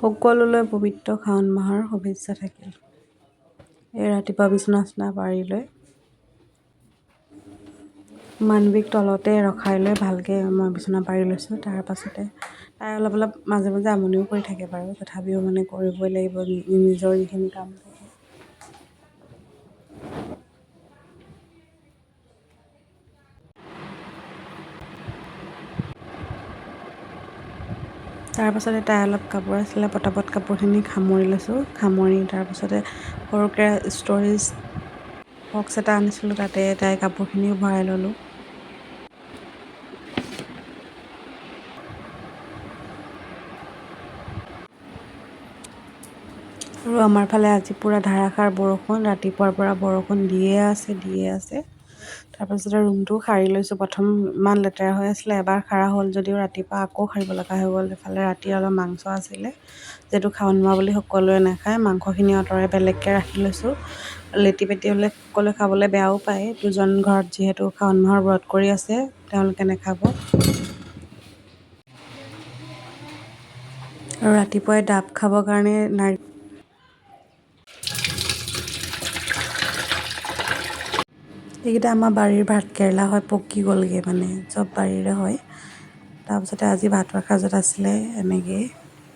সকলোলৈ পবিত্ৰ শাওণ মাহৰ শুভেচ্ছা থাকিল। এই ৰাতিপুৱা বিচনা পাৰি লৈ মানবিক তলতে ৰখাই লৈ ভালকৈ মই বিচনা পাৰি লৈছোঁ। তাৰ পাছতে তাই অলপ মাজে মাজে আমনিও কৰি থাকে বাৰু, তথাপিও মানে কৰিবই লাগিব নিজৰ যিখিনি কাম থাকে। তাৰপাছতে তাই অলপ কাপোৰ আছিলে, পটাপট কাপোৰখিনি সামৰি লৈছোঁ। সামৰি তাৰপাছতে সৰুকৈ ষ্ট'ৰেজ বক্স এটা আনিছিলোঁ, তাতে তাই কাপোৰখিনিও ভৰাই ল'লোঁ। আৰু আমাৰ ফালে আজি পূৰা ধাৰাসাৰ বৰষুণ, ৰাতিপুৱাৰ পৰা বৰষুণ দিয়ে আছে। তাৰপাছতে ৰুমটোও সাৰি লৈছোঁ। প্ৰথম ইমান লেতেৰা হৈ আছিলে, এবাৰ সাৰা হ'ল যদিও ৰাতিপুৱা আকৌ সাৰিব লগা হৈ গ'ল। এফালে ৰাতি অলপ মাংস আছিলে, যিহেতু শাওণ মাহ বুলি সকলোৱে নাখায়, মাংসখিনি আঁতৰাই বেলেগকৈ ৰাখি লৈছোঁ। লেটি পেটি হ'লে সকলোৱে খাবলৈ বেয়াও পায়। দুজন ঘৰত যিহেতু শাওণ মাহৰ ব্ৰত কৰি আছে, তেওঁলোকে নাখাব। আৰু ৰাতিপুৱাই ডাব খাবৰ কাৰণে এইকেইটা আমাৰ বাৰীৰ ভাত কেৰেলা হয়, পকি গ'লগৈ মানে, চব বাৰীৰে হয়। তাৰপিছতে আজি ভাতৰ সাজত আছিলে এনেকৈয়ে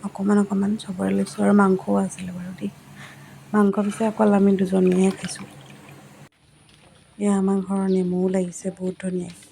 অকণমান চবৰে লৈছোঁ, আৰু মাংসও আছিলে বাৰু দেই। মাংস পিছে অকল আমি দুজনীয়েহে খাইছোঁ। এয়া আমাৰ ঘৰৰ নেমুও লাগিছে বহুত ধুনীয়াকৈ।